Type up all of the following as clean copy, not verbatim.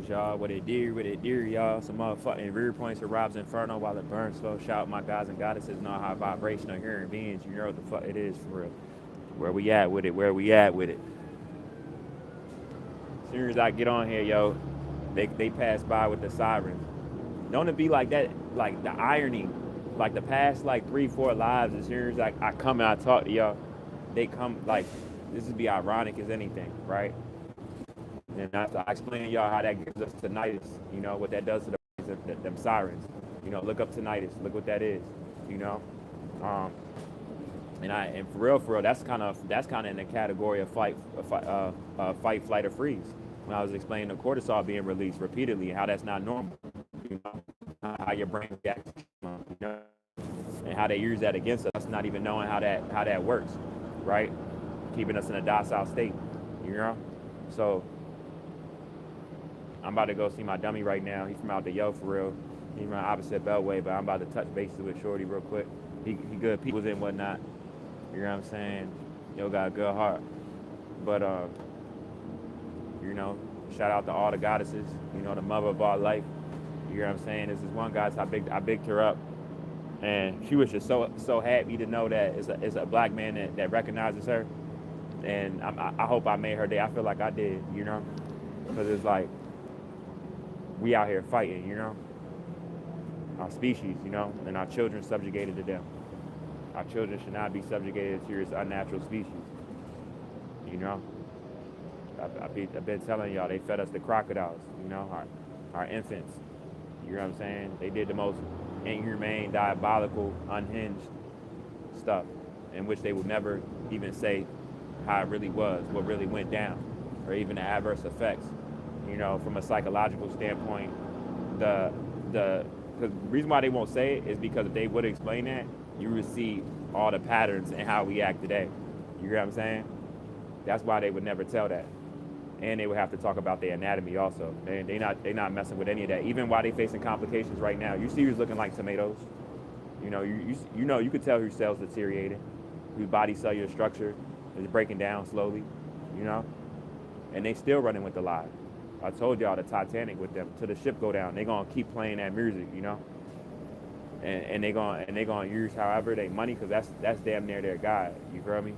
y'all. What it do, y'all. Some motherfucking rear points of RoBs Inferno while it burns slow. Shout out my guys and goddesses, know how vibrational human beings. You know what the fuck it is for real. Where we at with it? Where we at with it? As soon as I get on here, yo, they pass by with the sirens. Don't it be like that? Like the irony, like the past like 3, 4 lives. As soon as I come and I talk to y'all, they come like this would be ironic as anything, right? And I explain to y'all how that gives us tinnitus. You know what that does to them sirens. You know, look up tinnitus. Look what that is. You know, um, and for real, that's kind of in the category of fight, flight, or freeze. When I was explaining the cortisol being released repeatedly, how that's not normal. You know, how your brain reacts. You know, and how they use that against us, not even knowing how that works, right? Keeping us in a docile state. You know, so I'm about to go see my dummy right now. He's from out the yo for real. He's from the opposite beltway, but I'm about to touch bases with Shorty real quick. He good peoples and whatnot. You know what I'm saying? Yo got a good heart. But you know, shout out to all the goddesses, you know, the mother of all life. You know what I'm saying? This is one goddess I bigged her up. And she was just so happy to know that it's a black man that recognizes her. And I hope I made her day. I feel like I did, you know? Because it's like, we out here fighting, you know? Our species, you know? And our children subjugated to them. Our children should not be subjugated to this unnatural species, you know? I've been telling y'all, they fed us the crocodiles, you know? Our infants, you know what I'm saying? They did the most inhumane, diabolical, unhinged stuff in which they would never even say how it really was, what really went down, or even the adverse effects. You know, from a psychological standpoint, the reason why they won't say it is because if they would explain that, you would see all the patterns and how we act today. You hear what I'm saying? That's why they would never tell that. And they would have to talk about their anatomy also. They not messing with any of that. Even while they facing complications right now, you see who's looking like tomatoes. You know, you know you could tell whose cells deteriorating, whose body cellular structure is breaking down slowly. You know, and they still running with the lie. I told y'all the Titanic with them till the ship go down. They gonna keep playing that music, you know, and they gonna use however they money because that's damn near their God. You feel me?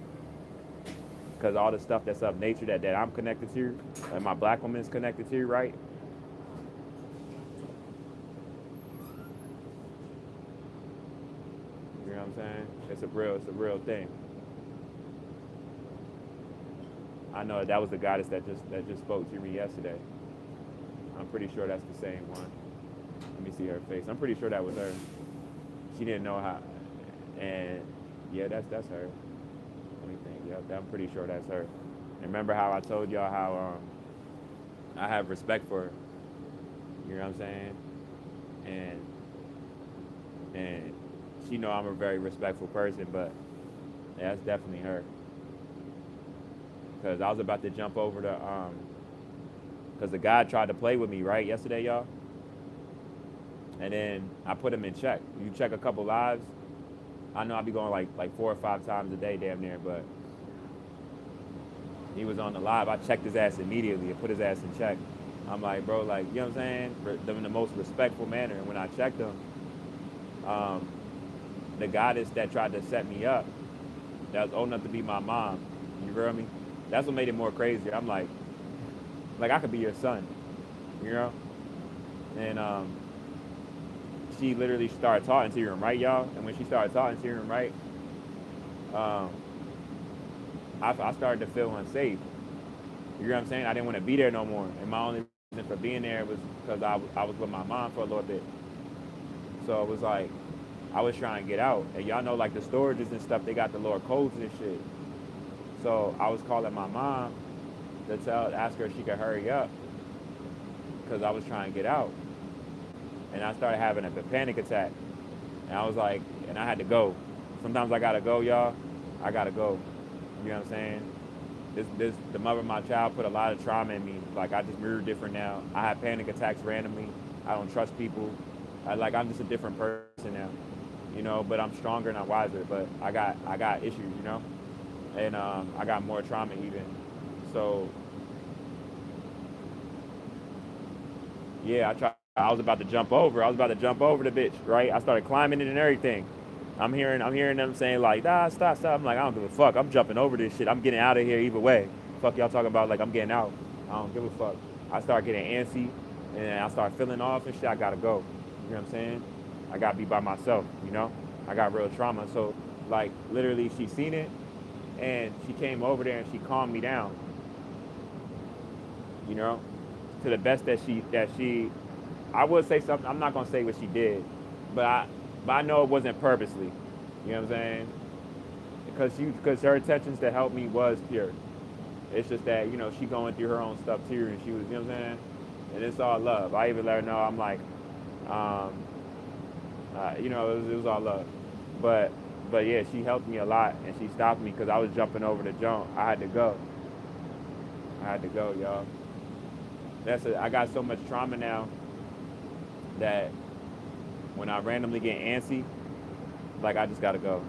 Because all the stuff that's of nature that I'm connected to, and my black woman is connected to, right? You know what I'm saying? It's a real thing. I know that was the goddess that just spoke to me yesterday. I'm pretty sure that's the same one. Let me see her face. I'm pretty sure that was her. She didn't know how, and yeah, that's her. Let me think. Yeah, I'm pretty sure that's her. And remember how I told y'all how I have respect for her. You know what I'm saying? And she know I'm a very respectful person, but yeah, that's definitely her. Cause I was about to jump over to cause the guy tried to play with me right yesterday, y'all. And then I put him in check. You check a couple lives. I know I be going like 4 or 5 times a day, damn near, but he was on the live. I checked his ass immediately and put his ass in check. I'm like, bro, like, you know what I'm saying? In the most respectful manner. And when I checked him, um, the goddess that tried to set me up, that was old enough to be my mom. You feel me? That's what made it more crazy. I'm like I could be your son, you know? And she literally started talking to him, right, y'all? And when she started talking to him, right, um, I started to feel unsafe. You know what I'm saying? I didn't want to be there no more. And my only reason for being there was because I was with my mom for a little bit. So it was like, I was trying to get out. And y'all know, like, the storages and stuff, they got the lower codes and shit. So I was calling my mom to ask her if she could hurry up because I was trying to get out. And I started having a panic attack. And I was like, and I had to go. Sometimes I gotta go, y'all. I gotta go. You know what I'm saying? The mother of my child put a lot of trauma in me. Like, I just mirror different now. I have panic attacks randomly. I don't trust people. I'm just a different person now. You know, but I'm stronger and I'm wiser. But I got issues, you know? And I got more trauma even. So Yeah, I was about to jump over. I was about to jump over the bitch, right? I started climbing it and everything. I'm hearing them saying like, nah, stop, stop. I'm like, I don't give a fuck. I'm jumping over this shit. I'm getting out of here either way. Fuck y'all talking about like I'm getting out. I don't give a fuck. I start getting antsy and I start feeling off and shit. I gotta go. You know what I'm saying? I gotta be by myself, you know? I got real trauma. So like literally she seen it and she came over there and she calmed me down, you know, to the best that she I would say something. I'm not gonna say what she did, but I know it wasn't purposely. You know what I'm saying? Because her intentions to help me was pure. It's just that she going through her own stuff too, and she was you know what I'm saying. And it's all love. I even let her know I'm like, um, it was all love. But but yeah, she helped me a lot, and she stopped me because I was jumping over the jump. I had to go. I had to go, y'all. I got so much trauma now that when I randomly get antsy, like I just gotta go.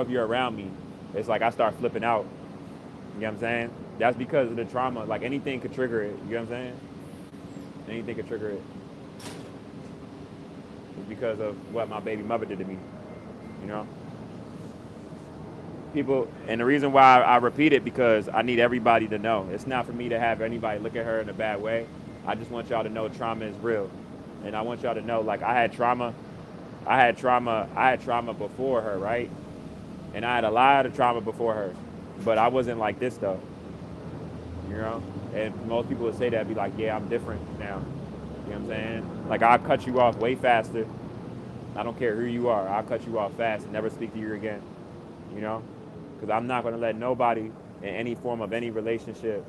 If you're around me, it's like I start flipping out. You know what I'm saying? That's because of the trauma. Like anything could trigger it. You know what I'm saying? Anything could trigger it. It's because of what my baby mother did to me. You know? People, and the reason why I repeat it because I need everybody to know. It's not for me to have anybody look at her in a bad way. I just want y'all to know trauma is real. And I want y'all to know, like, I had trauma. I had trauma before her, right? And I had a lot of trauma before her. But I wasn't like this, though. You know? And most people would say that, be like, yeah, I'm different now. You know what I'm saying? Like, I'll cut you off way faster. I don't care who you are. I'll cut you off fast and never speak to you again. You know? Because I'm not going to let nobody in any form of any relationship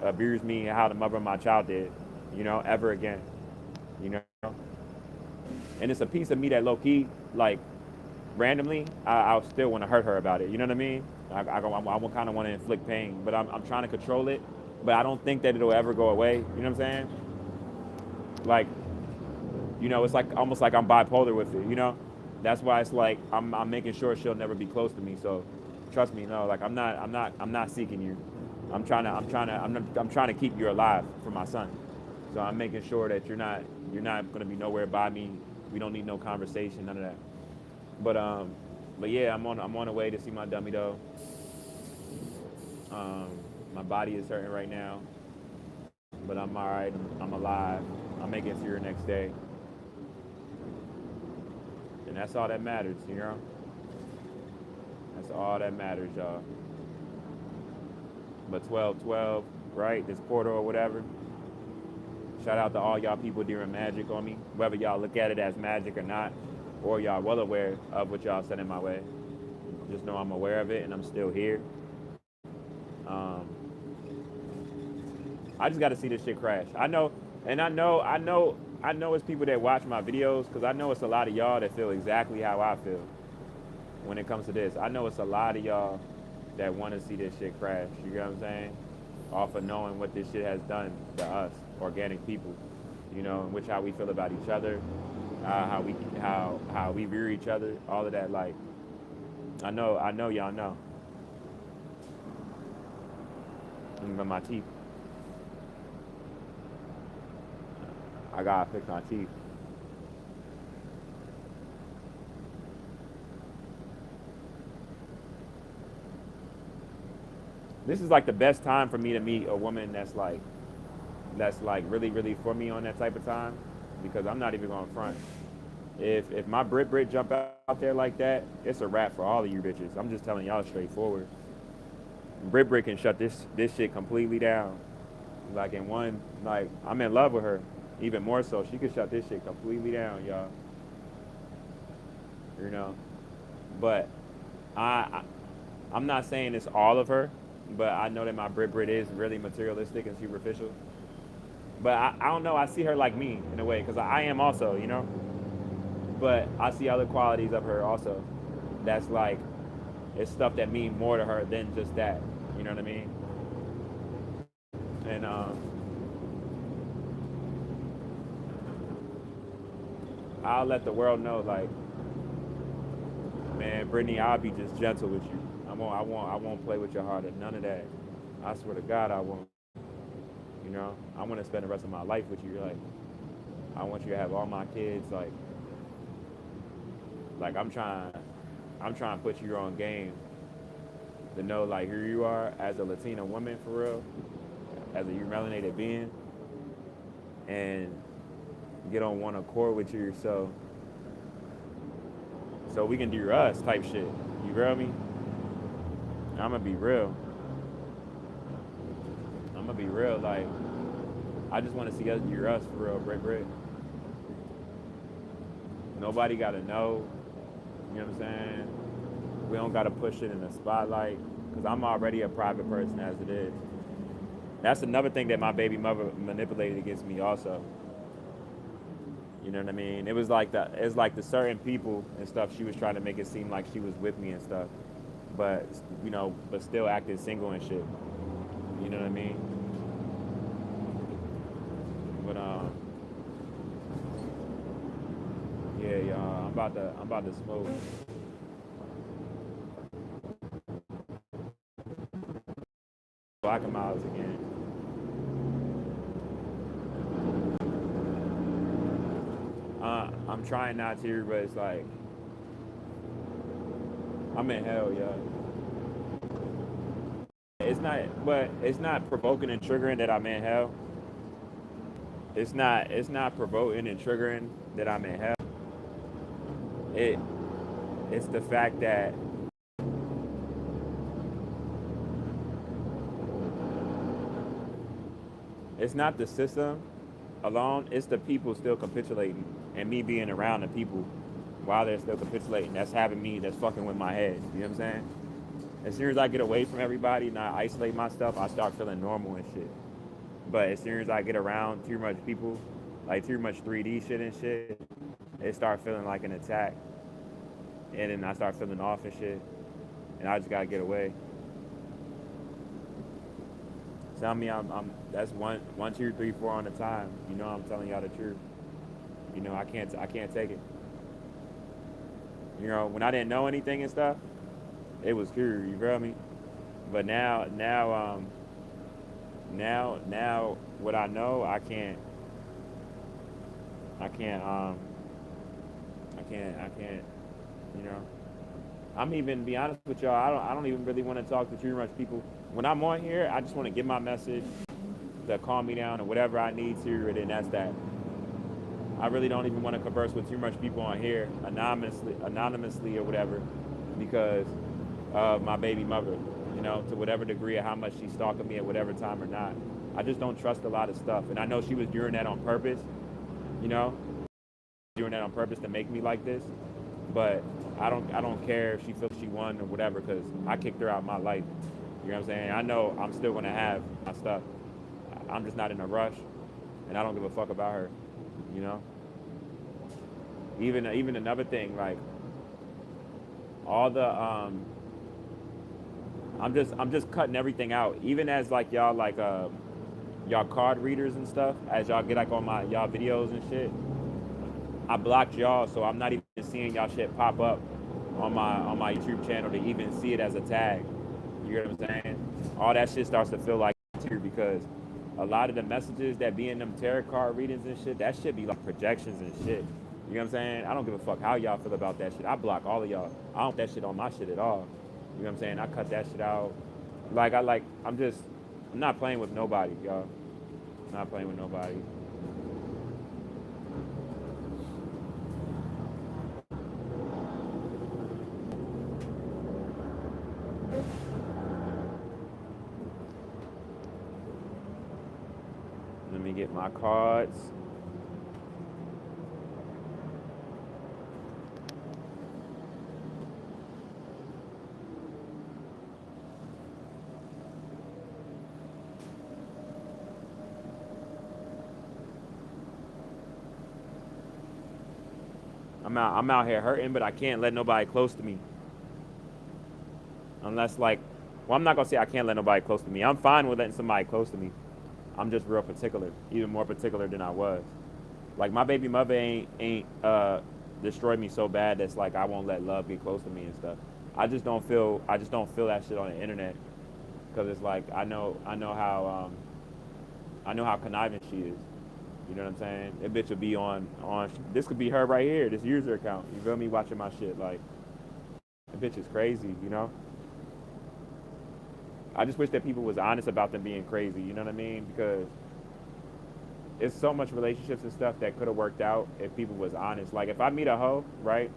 abuse me how the mother of my child did, ever again. You know? And it's a piece of me that low key, like, randomly, I'll still want to hurt her about it. You know what I mean? I kind of want to inflict pain, but I'm trying to control it. But I don't think that it'll ever go away. You know what I'm saying? Like, it's like almost like I'm bipolar with it. That's why it's like I'm making sure she'll never be close to me. So, trust me, no, like I'm not seeking you. I'm trying to keep you alive for my son. So I'm making sure that you're not gonna be nowhere by me. We don't need no conversation, none of that. But yeah, I'm on the way to see my dummy though. Um, my body is hurting right now, but I'm all right. I'm alive. I'll make it through the next day, and that's all that matters. That's all that matters, y'all. But 12-12, right? This portal or whatever. Shout out to all y'all people doing magic on me, whether y'all look at it as magic or not, or y'all well aware of what y'all sending my way. Just know I'm aware of it and I'm still here. Um, I just got to see this shit crash. I know it's people that watch my videos because I know it's a lot of y'all that feel exactly how I feel when it comes to this. I know it's a lot of y'all that want to see this shit crash. You know what I'm saying? Off of knowing what this shit has done to us, organic people. In which how we feel about each other, how we view each other, all of that. Like, I know y'all know. But my teeth, I gotta fix my teeth. This is like the best time for me to meet a woman that's like really really for me on that type of time, because I'm not even going to front. If my Brit jump out there like that, it's a wrap for all of you bitches. I'm just telling y'all straightforward. Brit can shut this shit completely down. Like in one, like I'm in love with her, even more so. She could shut this shit completely down, y'all. You know, but I I'm not saying it's all of her, but I know that my Brit is really materialistic and superficial. But I don't know. I see her like me in a way because I am also. But I see other qualities of her also. That's like it's stuff that mean more to her than just that. You know what I mean? And I'll let the world know, like, man, Brittany, I'll be just gentle with you. I won't play with your heart or none of that. I swear to God, I won't. You know, I want to spend the rest of my life with you. Like, I want you to have all my kids. Like I'm trying to put you on game to know like who you are as a Latina woman for real, as a melanated being, and get on one accord with you, so we can do us type shit. You feel me? I'm gonna be real. I'm gonna be real. Like, I just want to see us do us for real, Brick. Nobody gotta know. You know what I'm saying? We don't gotta push it in the spotlight because I'm already a private person as it is. That's another thing that my baby mother manipulated against me also. You know what I mean? It's like the certain people and stuff. She was trying to make it seem like she was with me and stuff, but but still acting single and shit. You know what I mean? But yeah, y'all. I'm about to smoke. Black miles again. I'm trying not to, but it's like I'm in hell, yeah. It's not provoking and triggering that I'm in hell. It's not provoking and triggering that I'm in hell. It it's the fact that it's not the system alone, it's the people still capitulating and me being around the people while they're still capitulating. That's fucking with my head. You know what I'm saying? As soon as I get away from everybody and I isolate myself, I start feeling normal and shit. But as soon as I get around too much people, like too much 3D shit and shit, it start feeling like an attack. And then I start feeling off and shit. And I just gotta get away. Tell me that's one, two, three, four on the time. You know I'm telling y'all the truth. You know I can't take it. You know, when I didn't know anything and stuff, it was cool, you feel me? But now what I know, I can't I can't, you know. I'm even be honest with y'all, I don't even really want to talk to too much people. When I'm on here, I just want to get my message to calm me down or whatever I need to, and then that's that. I really don't even want to converse with too much people on here anonymously or whatever, because of my baby mother, you know, to whatever degree of how much she's stalking me at whatever time or not. I just don't trust a lot of stuff, and I know she was doing that on purpose, you know, doing that on purpose to make me like this. But I don't care if she feels she won or whatever, because I kicked her out of my life. You know what I'm saying? I know I'm still gonna have my stuff. I'm just not in a rush, and I don't give a fuck about her. You know. Even another thing, like all the I'm just cutting everything out. Even as like y'all card readers and stuff, as y'all get like on my y'all videos and shit, I blocked y'all, so I'm not even seeing y'all shit pop up on my YouTube channel to even see it as a tag. You know what I'm saying? All that shit starts to feel like too, because a lot of the messages that be in them tarot card readings and shit, that shit be like projections and shit. You know what I'm saying? I don't give a fuck how y'all feel about that shit. I block all of y'all. I don't want that shit on my shit at all. You know what I'm saying? I cut that shit out. I'm not playing with nobody, y'all. I'm not playing with nobody. Let me get my cards. I'm out here hurting, but I can't let nobody close to me. Unless I'm not gonna say I can't let nobody close to me. I'm fine with letting somebody close to me. I'm just real particular, even more particular than I was. Like my baby mother ain't destroyed me so bad that's like I won't let love get close to me and stuff. I just don't feel that shit on the internet, because it's like I know how I know how conniving she is. You know what I'm saying? That bitch will be this could be her right here, this user account. You feel me? Watching my shit. Like, that bitch is crazy, you know? I just wish that people was honest about them being crazy, you know what I mean? Because it's so much relationships and stuff that could have worked out if people was honest. Like, if I meet a hoe, right?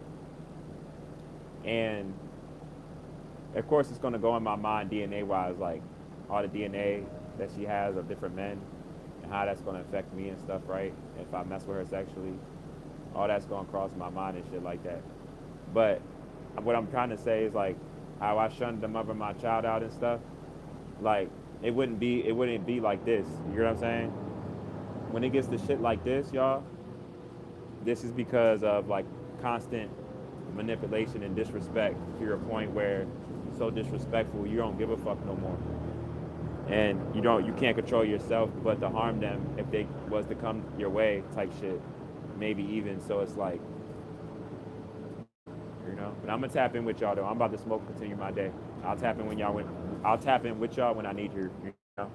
And of course it's gonna go in my mind DNA wise, like all the DNA that she has of different men and how that's gonna affect me and stuff, right? If I mess with her sexually, all that's gonna cross my mind and shit like that. But what I'm trying to say is like how I shunned the mother of my child out and stuff. Like it wouldn't be like this. You know what I'm saying? When it gets to shit like this, y'all, this is because of like constant manipulation and disrespect to your point where you're so disrespectful you don't give a fuck no more. And you can't control yourself but to harm them if they was to come your way type shit. Maybe even so it's like, you know. But I'm gonna tap in with y'all though. I'm about to smoke, continue my day. I'll tap in with y'all when I need you know.